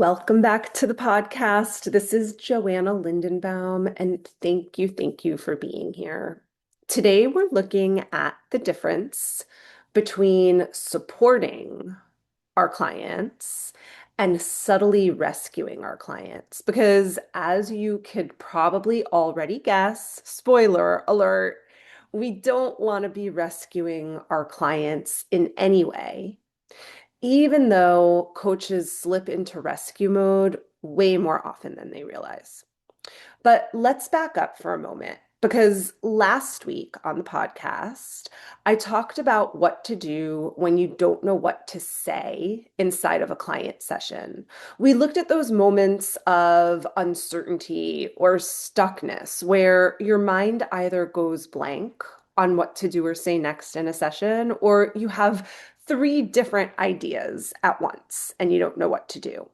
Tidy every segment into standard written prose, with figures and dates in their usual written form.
Welcome back to the podcast. This is Joanna Lindenbaum, and thank you for being here. Today, we're looking at the difference between supporting our clients and subtly rescuing our clients. Because as you could probably already guess, spoiler alert, we don't want to be rescuing our clients in any way, even though coaches slip into rescue mode way more often than they realize. But let's back up for a moment because last week on the podcast, I talked about what to do when you don't know what to say inside of a client session. We looked at those moments of uncertainty or stuckness where your mind either goes blank on what to do or say next in a session, or you have three different ideas at once and you don't know what to do.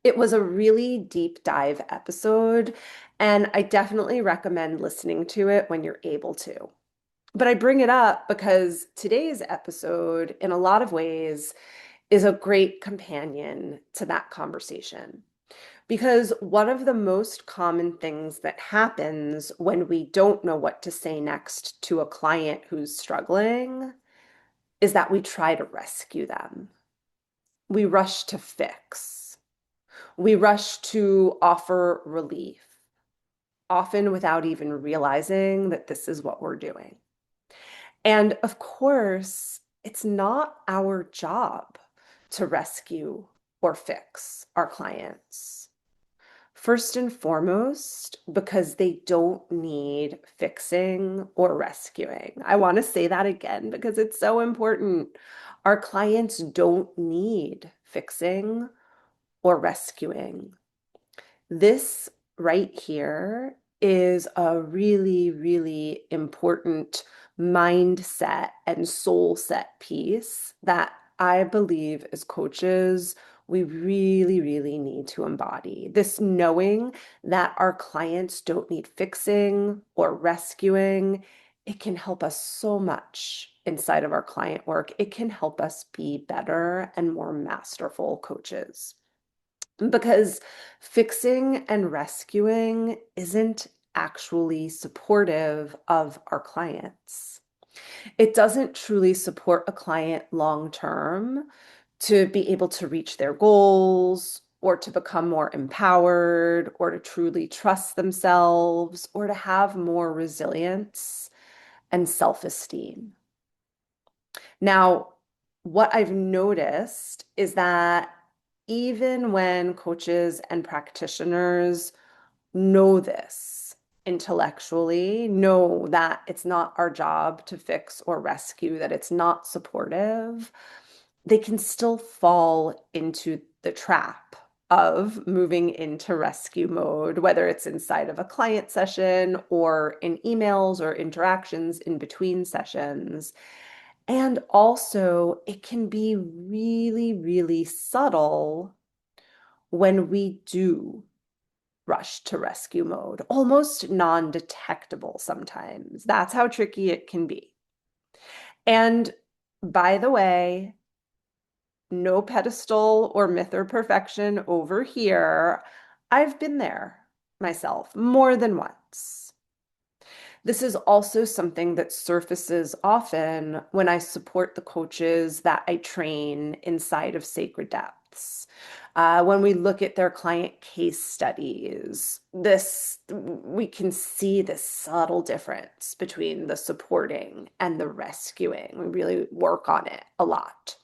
It was a really deep dive episode, and I definitely recommend listening to it when you're able to. But I bring it up because today's episode, in a lot of ways, is a great companion to that conversation. Because one of the most common things that happens when we don't know what to say next to a client who's struggling is that we try to rescue them. We rush to fix. We rush to offer relief, often without even realizing that this is what we're doing. And of course, it's not our job to rescue or fix our clients. First and foremost, because they don't need fixing or rescuing. I want to say that again because it's so important. Our clients don't need fixing or rescuing. This right here is a really, really important mindset and soul set piece that I believe as coaches, we really, really need to embody. This knowing that our clients don't need fixing or rescuing, it can help us so much inside of our client work. It can help us be better and more masterful coaches. Because fixing and rescuing isn't actually supportive of our clients. It doesn't truly support a client long term to be able to reach their goals or to become more empowered or to truly trust themselves or to have more resilience and self-esteem. Now, what I've noticed is that even when coaches and practitioners know this intellectually, know that it's not our job to fix or rescue, that it's not supportive, they can still fall into the trap of moving into rescue mode, whether it's inside of a client session or in emails or interactions in between sessions. And also, it can be really, really subtle when we do rush to rescue mode, almost non-detectable sometimes. That's how tricky it can be. And by the way, no pedestal or myth or perfection over here. I've been there myself more than once. This is also something that surfaces often when I support the coaches that I train inside of Sacred Depths. When we look at their client case studies, we can see this subtle difference between the supporting and the rescuing. We really work on it a lot.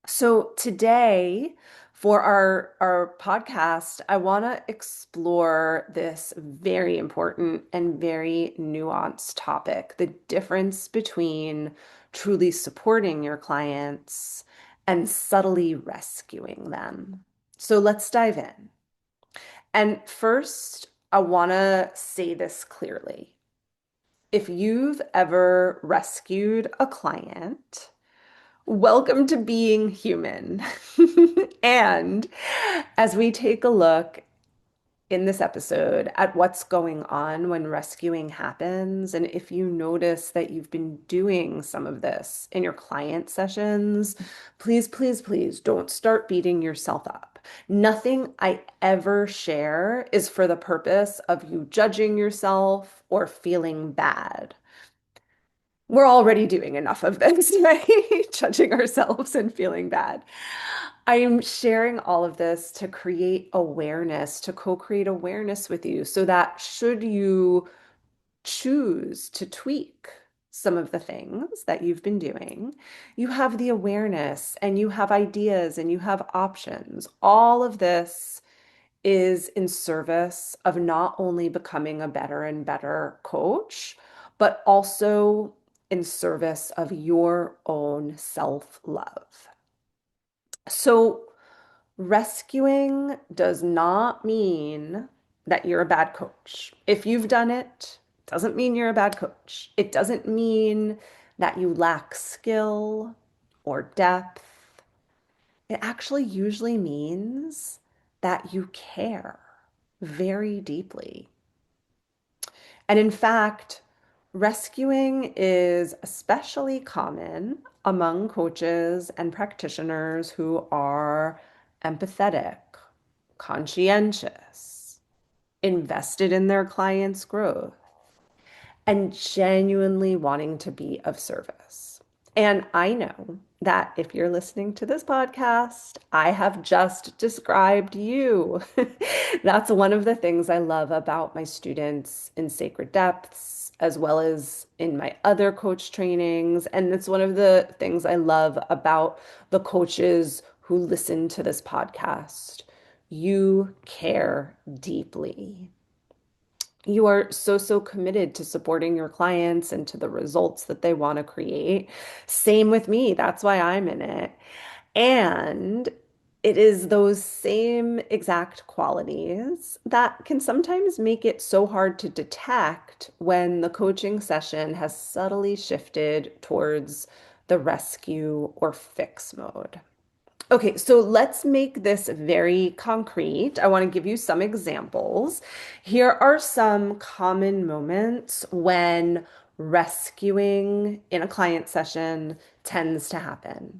So today, for our podcast, I want to explore this very important and very nuanced topic, the difference between truly supporting your clients and subtly rescuing them. So let's dive in. And first, I want to say this clearly. If you've ever rescued a client, welcome to being human. And as we take a look in this episode at what's going on when rescuing happens, and if you notice that you've been doing some of this in your client sessions, please, please, please don't start beating yourself up. Nothing I ever share is for the purpose of you judging yourself or feeling bad. We're already doing enough of this, right? Judging ourselves and feeling bad. I'm sharing all of this to create awareness, to co-create awareness with you so that should you choose to tweak some of the things that you've been doing, you have the awareness and you have ideas and you have options. All of this is in service of not only becoming a better and better coach, but also in service of your own self-love. So, rescuing does not mean that you're a bad coach. If you've done it, doesn't mean you're a bad coach. It doesn't mean that you lack skill or depth. It actually usually means that you care very deeply. And in fact, rescuing is especially common among coaches and practitioners who are empathetic, conscientious, invested in their clients' growth, and genuinely wanting to be of service. And I know that if you're listening to this podcast, I have just described you. That's one of the things I love about my students in Sacred Depths, as well as in my other coach trainings. And it's one of the things I love about the coaches who listen to this podcast. You care deeply. You are so committed to supporting your clients and to the results that they want to create. Same with me. That's why I'm in it. And it is those same exact qualities that can sometimes make it so hard to detect when the coaching session has subtly shifted towards the rescue or fix mode. Okay, so let's make this very concrete. I want to give you some examples. Here are some common moments when rescuing in a client session tends to happen.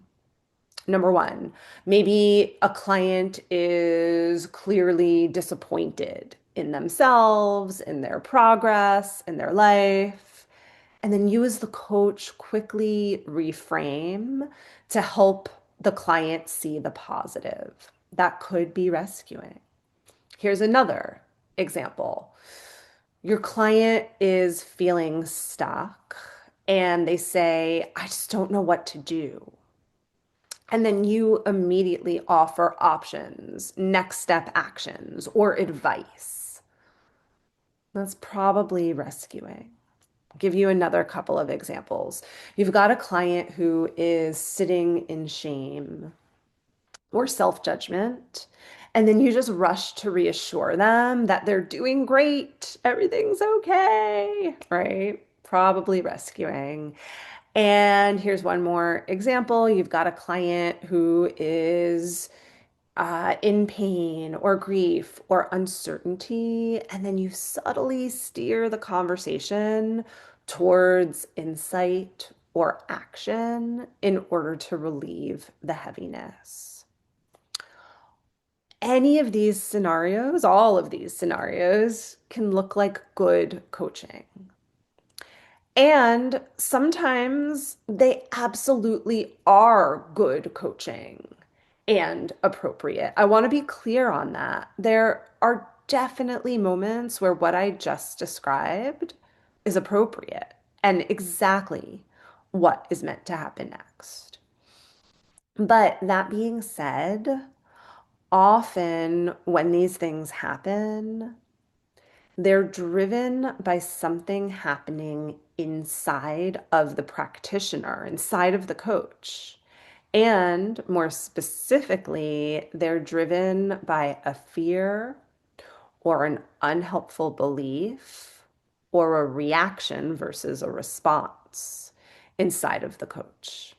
Number one, maybe a client is clearly disappointed in themselves, in their progress, in their life. And then you, as the coach, quickly reframe to help the client see the positive. That could be rescuing. Here's another example. Your client is feeling stuck and they say, I just don't know what to do. And then you immediately offer options, next step actions, or advice. That's probably rescuing. Give you another couple of examples. You've got a client who is sitting in shame or self-judgment, and then you just rush to reassure them that they're doing great, everything's okay, right? Probably rescuing. And here's one more example. You've got a client who is in pain or grief or uncertainty, and then you subtly steer the conversation towards insight or action in order to relieve the heaviness. Any of these scenarios, all of these scenarios, can look like good coaching. And sometimes they absolutely are good coaching and appropriate. I want to be clear on that. There are definitely moments where what I just described is appropriate and exactly what is meant to happen next. But that being said, often when these things happen, they're driven by something happening inside of the practitioner, inside of the coach. And more specifically, they're driven by a fear or an unhelpful belief or a reaction versus a response inside of the coach.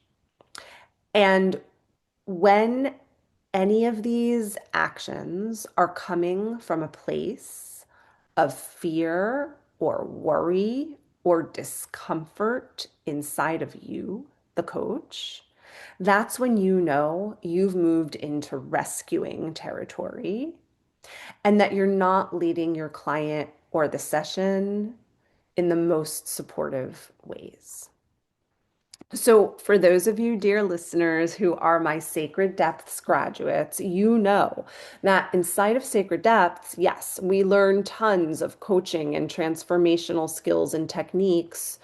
And when any of these actions are coming from a place of fear or worry or discomfort inside of you, the coach, That's when you know you've moved into rescuing territory and that you're not leading your client or the session in the most supportive ways. So, for those of you, dear listeners, who are my Sacred Depths graduates, you know that inside of Sacred Depths, yes, we learn tons of coaching and transformational skills and techniques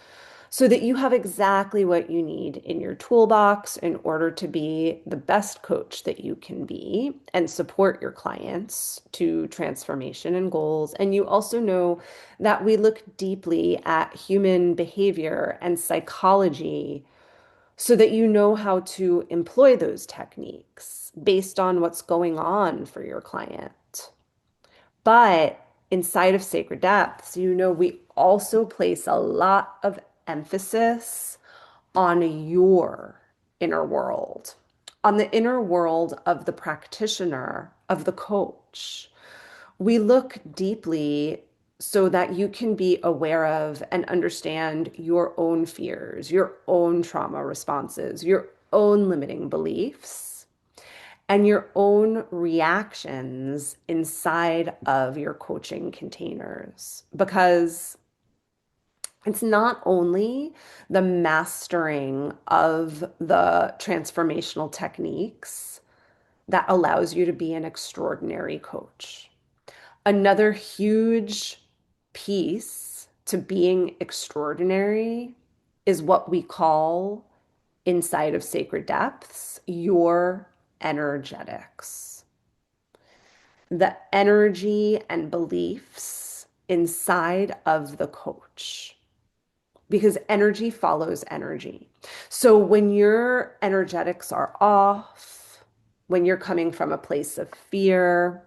so that you have exactly what you need in your toolbox in order to be the best coach that you can be and support your clients to transformation and goals. And you also know that we look deeply at human behavior and psychology so that you know how to employ those techniques based on what's going on for your client. But inside of Sacred Depths, you know, we also place a lot of emphasis on your inner world, on the inner world of the practitioner, of the coach. We look deeply so that you can be aware of and understand your own fears, your own trauma responses, your own limiting beliefs, and your own reactions inside of your coaching containers. Because it's not only the mastering of the transformational techniques that allows you to be an extraordinary coach. Another huge piece to being extraordinary is what we call inside of Sacred Depths, your energetics. The energy and beliefs inside of the coach, because energy follows energy. So when your energetics are off, when you're coming from a place of fear,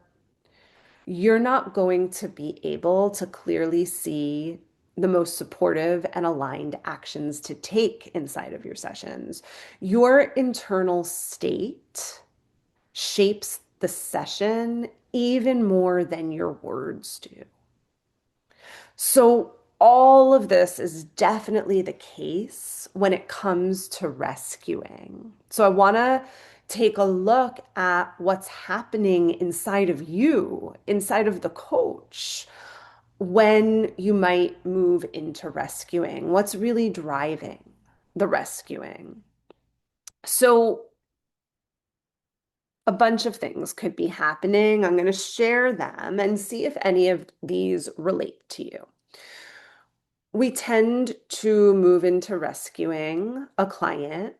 you're not going to be able to clearly see the most supportive and aligned actions to take inside of your sessions. Your internal state shapes the session even more than your words do. So, all of this is definitely the case when it comes to rescuing. So, I want to take a look at what's happening inside of you, inside of the coach, when you might move into rescuing. What's really driving the rescuing? So, a bunch of things could be happening. I'm going to share them and see if any of these relate to you. We tend to move into rescuing a client,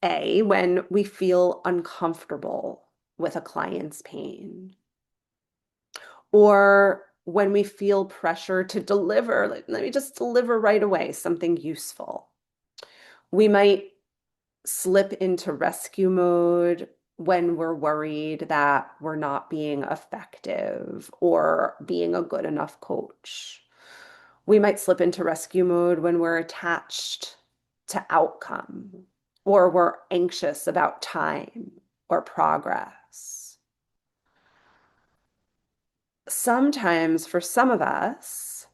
when we feel uncomfortable with a client's pain, or when we feel pressure to deliver, like, let me just deliver right away something useful. We might slip into rescue mode when we're worried that we're not being effective or being a good enough coach. We might slip into rescue mode when we're attached to outcome or we're anxious about time or progress. Sometimes, for some of us,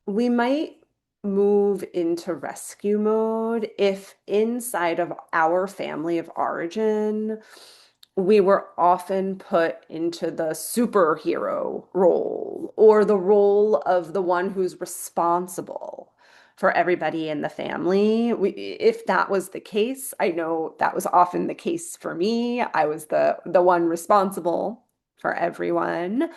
we might move into rescue mode if inside of our family of origin, we were often put into the superhero role or the role of the one who's responsible for everybody in the family. If that was the case, I know that was often the case for me. I was the one responsible for everyone.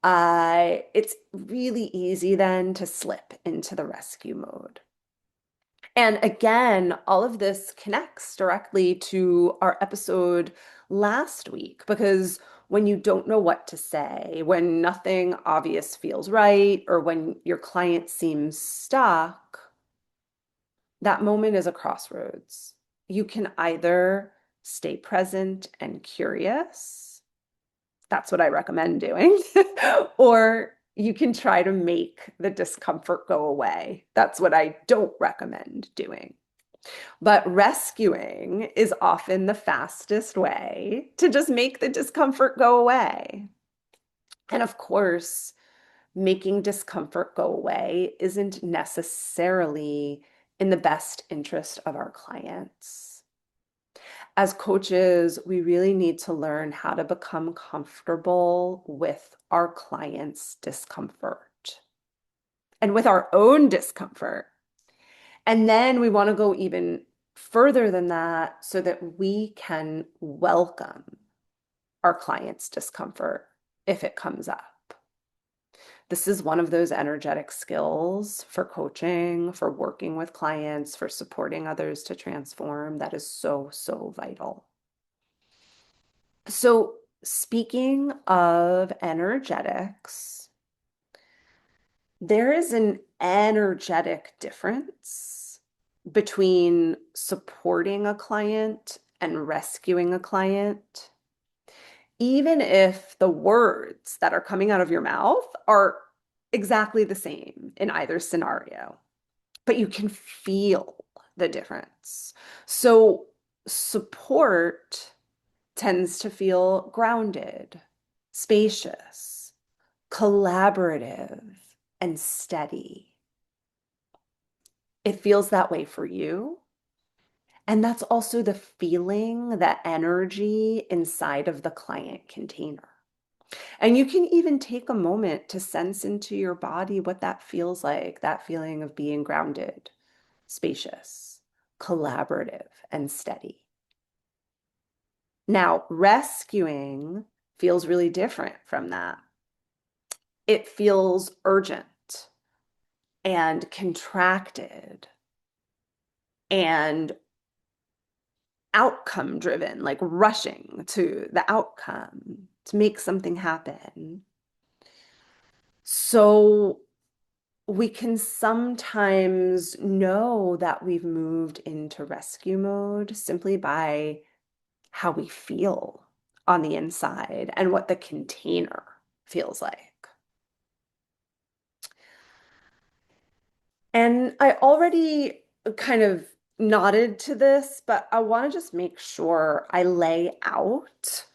It's really easy then to slip into the rescue mode. And again, all of this connects directly to our episode last week because when you don't know what to say, when nothing obvious feels right, or when your client seems stuck, that moment is a crossroads. You can either stay present and curious. That's what I recommend doing. Or you can try to make the discomfort go away. That's what I don't recommend doing. But rescuing is often the fastest way to just make the discomfort go away. And of course, making discomfort go away isn't necessarily in the best interest of our clients. As coaches, we really need to learn how to become comfortable with our clients' discomfort and with our own discomfort. And then we want to go even further than that so that we can welcome our client's discomfort if it comes up. This is one of those energetic skills for coaching, for working with clients, for supporting others to transform that is so, so vital. So, speaking of energetics, there is an energetic difference between supporting a client and rescuing a client, even if the words that are coming out of your mouth are exactly the same in either scenario, but you can feel the difference. So, support tends to feel grounded, spacious, collaborative, and steady. It feels that way for you. And that's also the feeling, that energy inside of the client container. And you can even take a moment to sense into your body what that feels like, that feeling of being grounded, spacious, collaborative, and steady. Now, rescuing feels really different from that. It feels urgent and contracted and outcome driven, like rushing to the outcome to make something happen. So we can sometimes know that we've moved into rescue mode simply by how we feel on the inside and what the container feels like. And I already kind of nodded to this, but I want to just make sure I lay out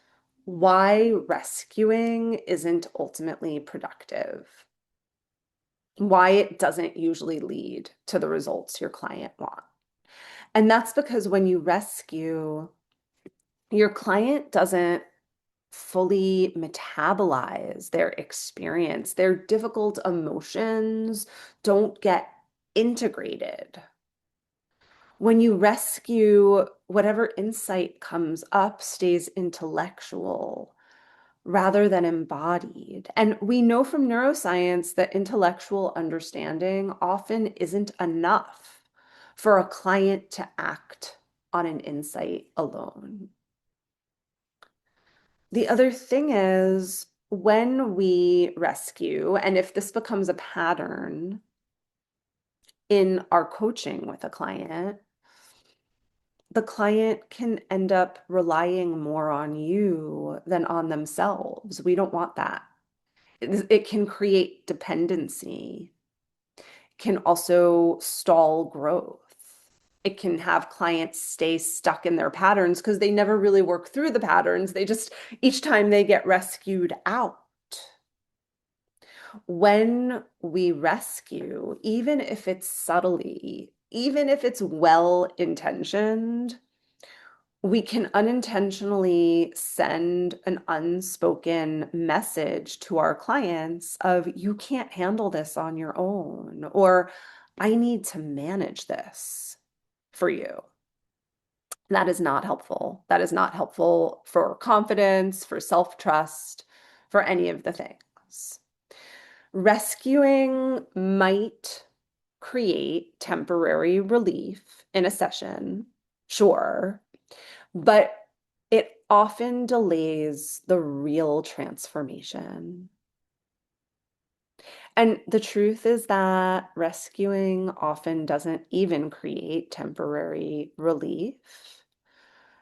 why rescuing isn't ultimately productive, why it doesn't usually lead to the results your client wants. And that's because when you rescue, your client doesn't fully metabolize their experience. Their difficult emotions don't get integrated. When you rescue, whatever insight comes up stays intellectual rather than embodied. And we know from neuroscience that intellectual understanding often isn't enough for a client to act on an insight alone. The other thing is when we rescue, and if this becomes a pattern in our coaching with a client, the client can end up relying more on you than on themselves. We don't want that. It can create dependency, can also stall growth. It can have clients stay stuck in their patterns because they never really work through the patterns. They just, each time they get rescued out. When we rescue, even if it's subtly, even if it's well-intentioned, we can unintentionally send an unspoken message to our clients of, you can't handle this on your own, or I need to manage this for you. That is not helpful. That is not helpful for confidence, for self-trust, for any of the things. Rescuing might create temporary relief in a session, sure, but it often delays the real transformation. And the truth is that rescuing often doesn't even create temporary relief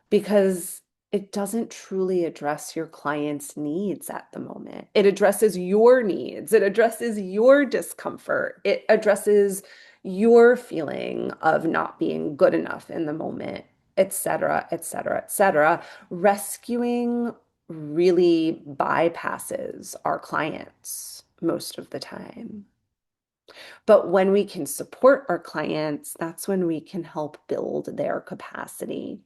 because it doesn't truly address your client's needs at the moment. It addresses your needs. It addresses your discomfort. It addresses your feeling of not being good enough in the moment, et cetera, et cetera, et cetera. Rescuing really bypasses our clients most of the time. But when we can support our clients, that's when we can help build their capacity.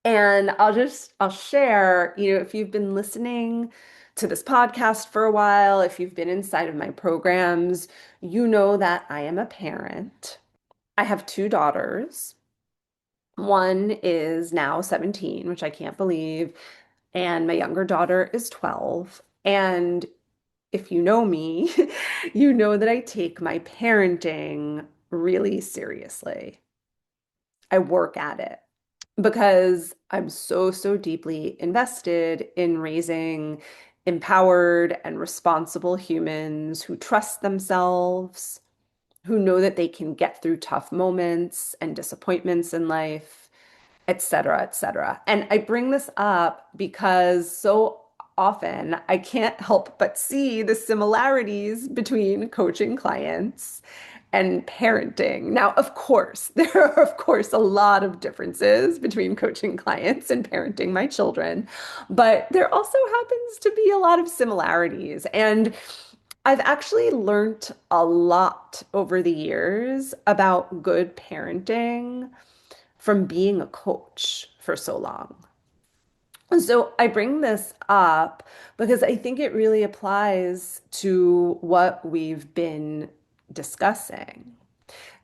And I'll share, if you've been listening to this podcast for a while, if you've been inside of my programs, you know that I am a parent. I have two daughters. One is now 17, which I can't believe, and my younger daughter is 12. And if you know me, you know that I take my parenting really seriously. I work at it because I'm so deeply invested in raising empowered and responsible humans who trust themselves, who know that they can get through tough moments and disappointments in life, et cetera, et cetera. And I bring this up because so often I can't help but see the similarities between coaching clients and parenting. Now, of course, there are, of course, a lot of differences between coaching clients and parenting my children, but there also happens to be a lot of similarities. And I've actually learned a lot over the years about good parenting from being a coach for so long. So I bring this up because I think it really applies to what we've been discussing.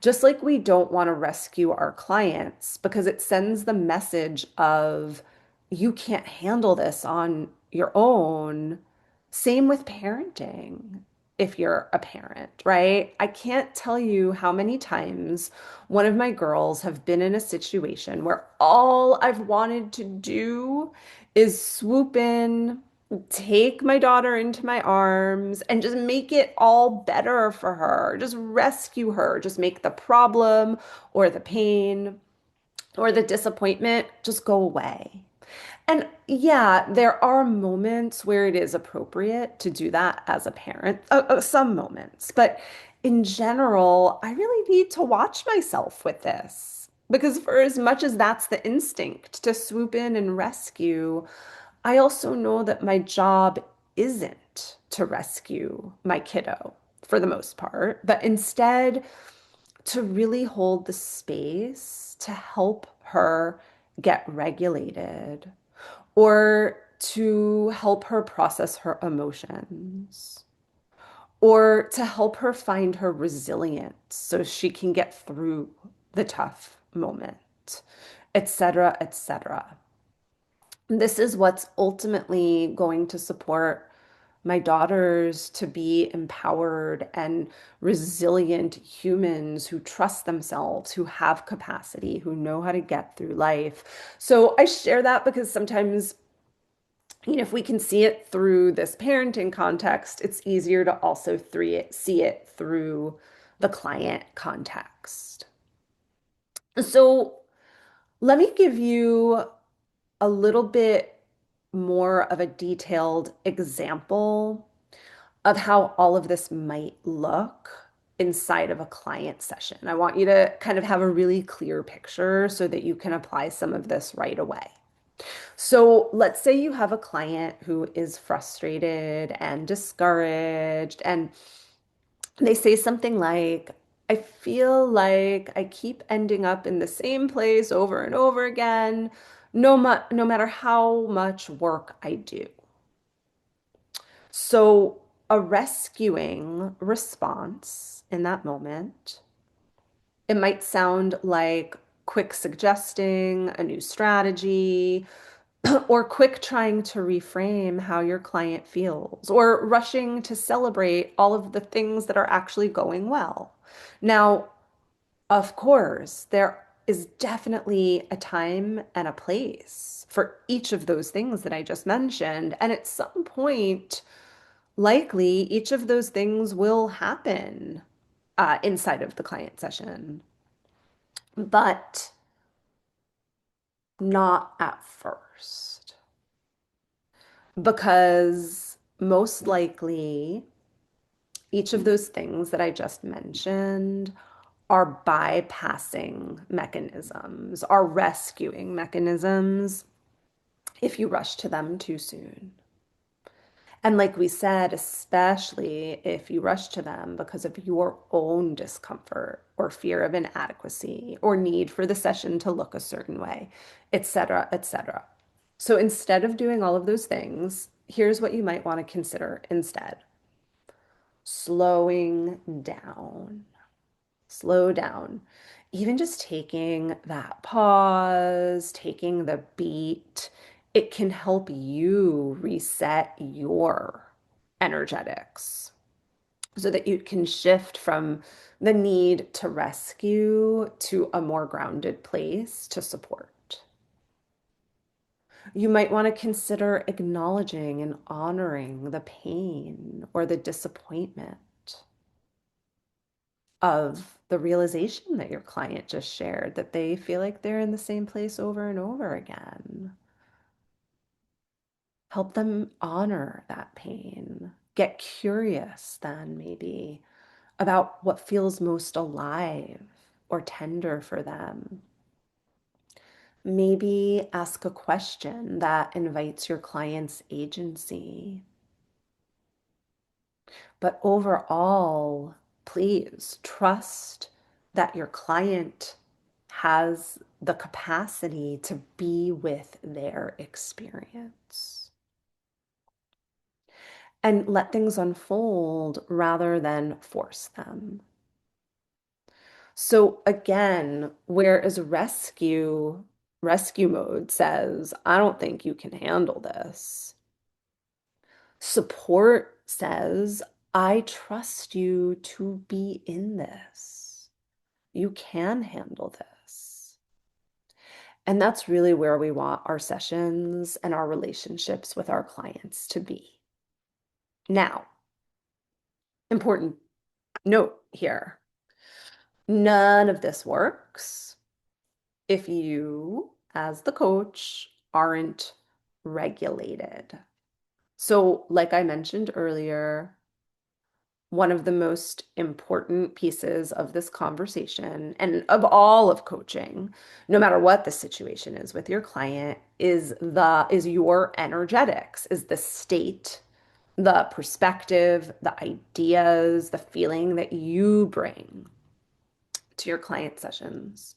Just like we don't want to rescue our clients because it sends the message of you can't handle this on your own. Same with parenting if you're a parent, right? I can't tell you how many times one of my girls have been in a situation where all I've wanted to do is swoop in, take my daughter into my arms and just make it all better for her. Just rescue her. Just make the problem or the pain or the disappointment just go away. And yeah, there are moments where it is appropriate to do that as a parent, some moments. But in general, I really need to watch myself with this. Because for as much as that's the instinct to swoop in and rescue, I also know that my job isn't to rescue my kiddo for the most part, but instead to really hold the space to help her get regulated or to help her process her emotions or to help her find her resilience so she can get through the tough moment, etc., etc. This is what's ultimately going to support my daughters to be empowered and resilient humans who trust themselves, who have capacity, who know how to get through life. So I share that because sometimes, if we can see it through this parenting context, it's easier to also see it through the client context. So let me give you a little bit more of a detailed example of how all of this might look inside of a client session. I want you to kind of have a really clear picture so that you can apply some of this right away. So let's say you have a client who is frustrated and discouraged, and they say something like, I feel like I keep ending up in the same place over and over again, no matter how much work I do. So, a rescuing response in that moment, it might sound like quick suggesting a new strategy, or quick trying to reframe how your client feels, or rushing to celebrate all of the things that are actually going well. Now, of course, there is definitely a time and a place for each of those things that I just mentioned. And at some point, likely each of those things will happen inside of the client session, but not at first. Because most likely, each of those things that I just mentioned are bypassing mechanisms, are rescuing mechanisms if you rush to them too soon. And like we said, especially if you rush to them because of your own discomfort or fear of inadequacy or need for the session to look a certain way, et cetera, et cetera. So instead of doing all of those things, here's what you might want to consider instead. Slowing down. Slow down. Even just taking that pause, taking the beat, it can help you reset your energetics so that you can shift from the need to rescue to a more grounded place to support. You might want to consider acknowledging and honoring the pain or the disappointment of the realization that your client just shared, that they feel like they're in the same place over and over again. Help them honor that pain. Get curious then, maybe, about what feels most alive or tender for them. Maybe ask a question that invites your client's agency. But overall, please trust that your client has the capacity to be with their experience and let things unfold rather than force them. So again, whereas rescue mode says, I don't think you can handle this. Support says, I trust you to be in this. You can handle this. And that's really where we want our sessions and our relationships with our clients to be. Now, important note here, none of this works if you, as the coach, aren't regulated. So, like I mentioned earlier, one of the most important pieces of this conversation and of all of coaching, no matter what the situation is with your client, is your energetics, is the state, the perspective, the ideas, the feeling that you bring to your client sessions.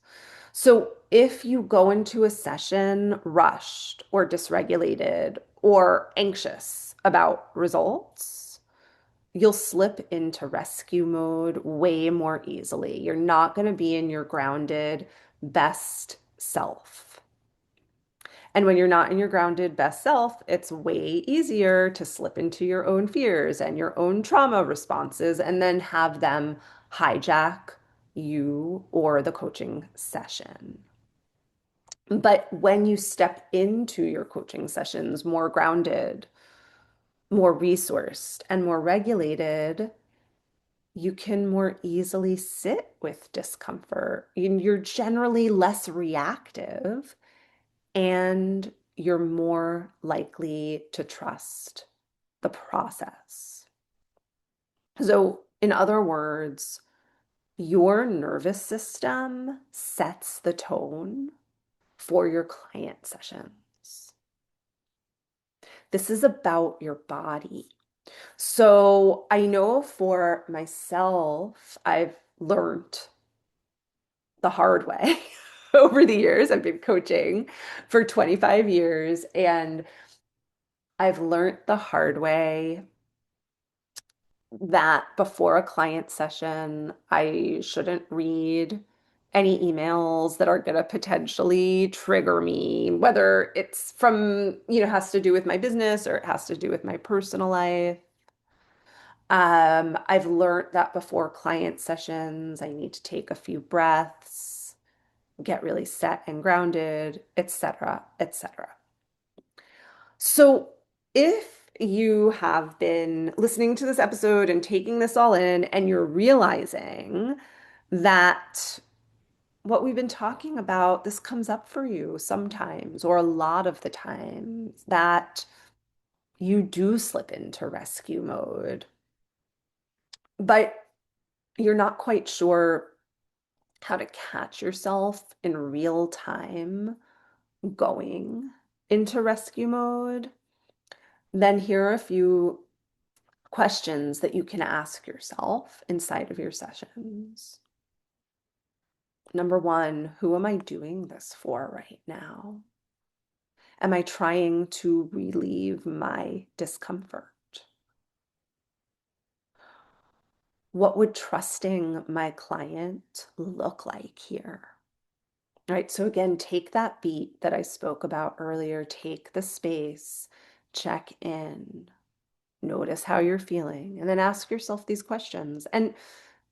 So if you go into a session rushed or dysregulated or anxious about results, you'll slip into rescue mode way more easily. You're not going to be in your grounded best self. And when you're not in your grounded best self, it's way easier to slip into your own fears and your own trauma responses and then have them hijack you or the coaching session. But when you step into your coaching sessions more grounded, more resourced, and more regulated, you can more easily sit with discomfort. You're generally less reactive and you're more likely to trust the process. So, in other words, your nervous system sets the tone for your client sessions. This is about your body. So, I know for myself, I've learned the hard way over the years. I've been coaching for 25 years and I've learned the hard way that before a client session, I shouldn't read any emails that are going to potentially trigger me, whether it's from, has to do with my business or it has to do with my personal life. I've learned that before client sessions, I need to take a few breaths, get really set and grounded, etc., etc. So, if you have been listening to this episode and taking this all in, and you're realizing that what we've been talking about, this comes up for you sometimes, or a lot of the times, that you do slip into rescue mode, but you're not quite sure how to catch yourself in real time going into rescue mode, Then here are a few questions that you can ask yourself inside of your sessions. Number one, who am I doing this for right now? Am I trying to relieve my discomfort? What would trusting my client look like here? Right. So again, take that beat that I spoke about earlier, take the space, check in, notice how you're feeling, and then ask yourself these questions. And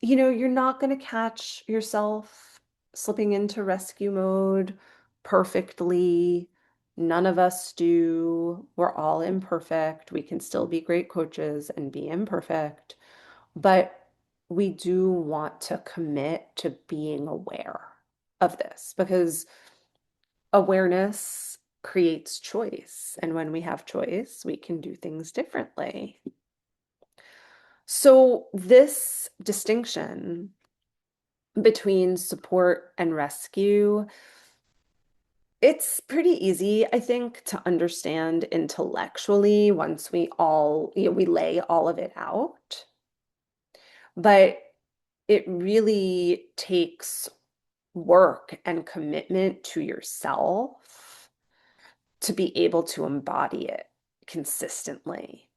you're not going to catch yourself slipping into rescue mode perfectly. None of us do. We're all imperfect. We can still be great coaches and be imperfect, but we do want to commit to being aware of this because awareness creates choice. And when we have choice, we can do things differently. So, this distinction between support and rescue, it's pretty easy, I think, to understand intellectually once we lay all of it out. But it really takes work and commitment to yourself to be able to embody it consistently.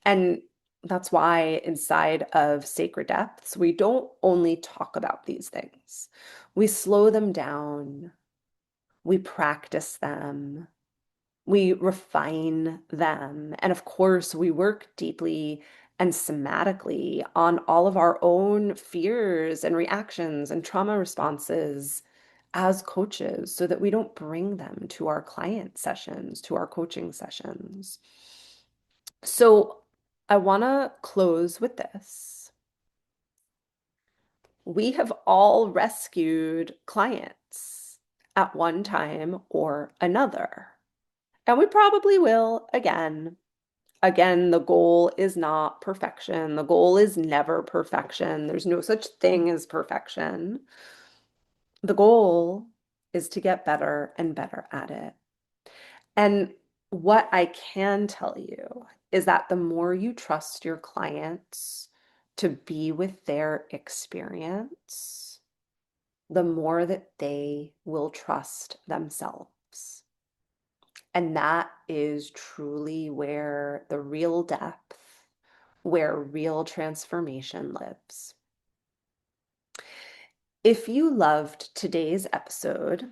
And that's why inside of Sacred Depths, we don't only talk about these things. We slow them down, we practice them, we refine them. And of course, we work deeply and somatically on all of our own fears and reactions and trauma responses as coaches so that we don't bring them to our client sessions, to our coaching sessions. So I want to close with this. We have all rescued clients at one time or another, and we probably will again. Again, the goal is not perfection. The goal is never perfection. There's no such thing as perfection. The goal is to get better and better at it. And what I can tell you is that the more you trust your clients to be with their experience, the more that they will trust themselves. And that is truly where the real depth, where real transformation lives. If you loved today's episode,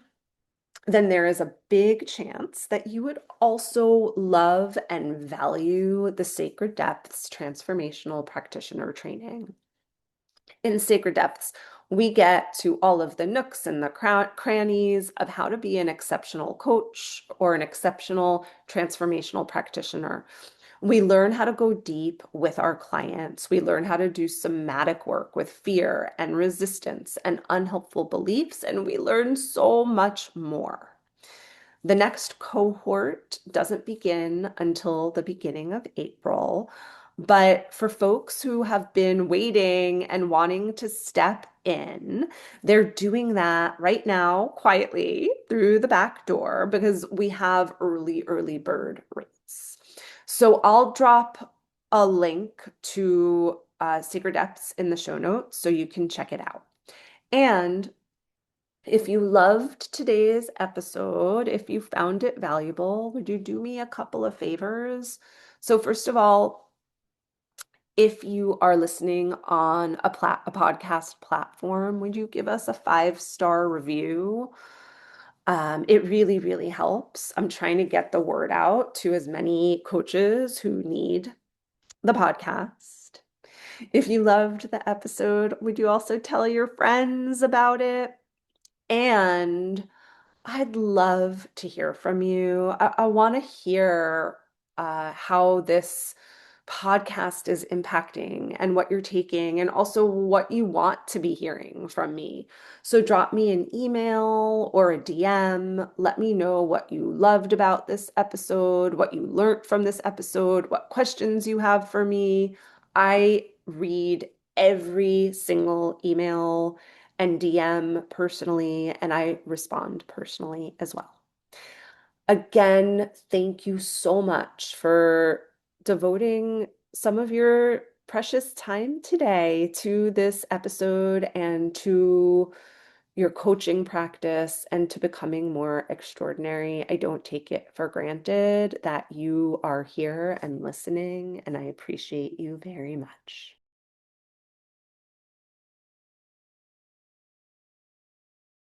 then there is a big chance that you would also love and value the Sacred Depths Transformational Practitioner Training. In Sacred Depths, we get to all of the nooks and the crannies of how to be an exceptional coach or an exceptional transformational practitioner. We learn how to go deep with our clients. We learn how to do somatic work with fear and resistance and unhelpful beliefs, and we learn so much more. The next cohort doesn't begin until the beginning of April, but for folks who have been waiting and wanting to step in, they're doing that right now quietly through the back door because we have early bird rates. So I'll drop a link to Sacred Depths in the show notes so you can check it out. And if you loved today's episode, if you found it valuable, would you do me a couple of favors? So, first of all, if you are listening on a podcast platform, would you give us a 5-star review? It really, really helps. I'm trying to get the word out to as many coaches who need the podcast. If you loved the episode, would you also tell your friends about it? And I'd love to hear from you. I want to hear how this podcast is impacting and what you're taking, and also what you want to be hearing from me. So drop me an email or a DM. Let me know what you loved about this episode, what you learned from this episode, what questions you have for me. I read every single email and DM personally, and I respond personally as well. Again, thank you so much for devoting some of your precious time today to this episode and to your coaching practice and to becoming more extraordinary. I don't take it for granted that you are here and listening, and I appreciate you very much.